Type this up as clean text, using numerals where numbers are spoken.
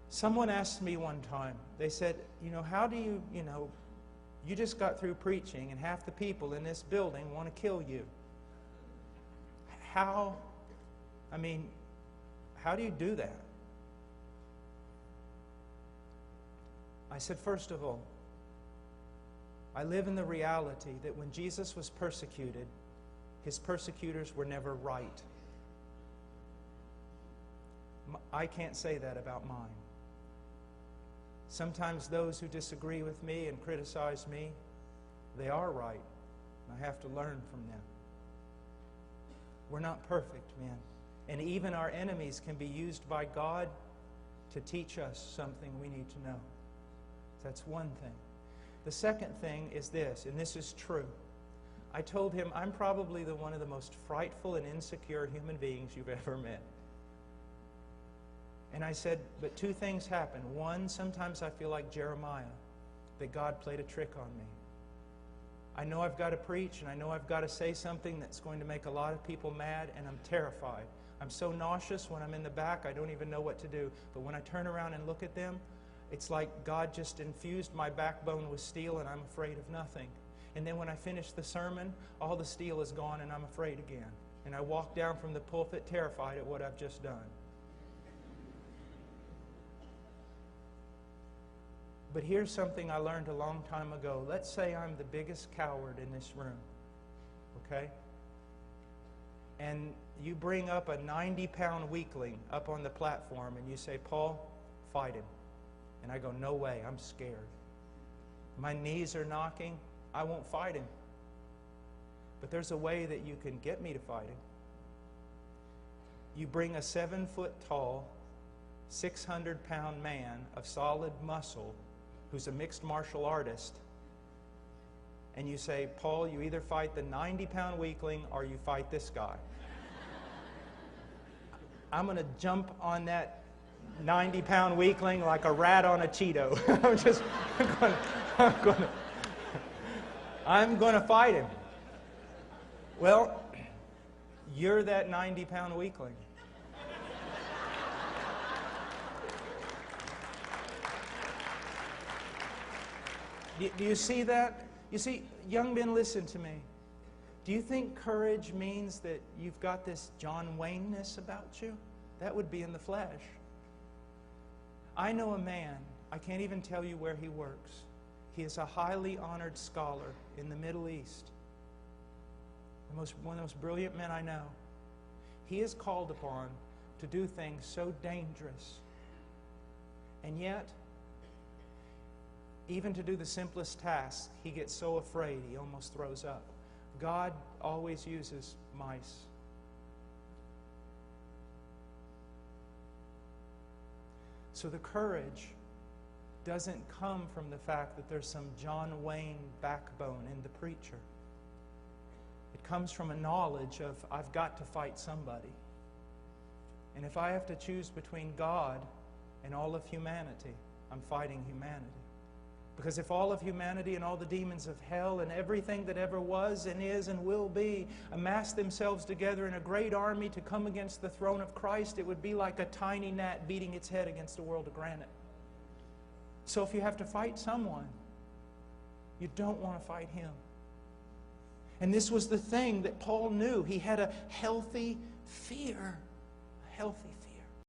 Someone asked me one time, they said, how do you, you just got through preaching and half the people in this building want to kill you. How do you do that? I said, first of all, I live in the reality that when Jesus was persecuted, his persecutors were never right. I can't say that about mine. Sometimes those who disagree with me and criticize me, they are right. I have to learn from them. We're not perfect, man. And even our enemies can be used by God to teach us something we need to know. That's one thing. The second thing is this, and this is true. I told him, I'm probably one of the most frightful and insecure human beings you've ever met. And I said, but two things happen. One, sometimes I feel like Jeremiah, that God played a trick on me. I know I've got to preach, and I know I've got to say something that's going to make a lot of people mad, and I'm terrified. I'm so nauseous when I'm in the back, I don't even know what to do. But when I turn around and look at them, it's like God just infused my backbone with steel, and I'm afraid of nothing. And then when I finish the sermon, all the steel is gone, and I'm afraid again. And I walk down from the pulpit terrified at what I've just done. But here's something I learned a long time ago. Let's say I'm the biggest coward in this room, okay? And you bring up a 90-pound weakling up on the platform and you say, Paul, fight him. And I go, no way, I'm scared. My knees are knocking, I won't fight him. But there's a way that you can get me to fight him. You bring a 7-foot-tall, 600-pound man of solid muscle who's a mixed martial artist, and you say, Paul, you either fight the 90-pound weakling or you fight this guy. I'm going to jump on that 90-pound weakling like a rat on a Cheeto. I'm going to fight him. Well, you're that 90-pound weakling. Do you see that? You see, young men, listen to me. Do you think courage means that you've got this John Wayne-ness about you? That would be in the flesh. I know a man, I can't even tell you where he works. He is a highly honored scholar in the Middle East. One of the most brilliant men I know. He is called upon to do things so dangerous. And yet, even to do the simplest tasks, he gets so afraid he almost throws up. God always uses mice. So the courage doesn't come from the fact that there's some John Wayne backbone in the preacher. It comes from a knowledge of, I've got to fight somebody. And if I have to choose between God and all of humanity, I'm fighting humanity. Because if all of humanity and all the demons of hell and everything that ever was and is and will be amass themselves together in a great army to come against the throne of Christ, it would be like a tiny gnat beating its head against a world of granite. So if you have to fight someone, you don't want to fight him. And this was the thing that Paul knew. He had a healthy fear. A healthy fear.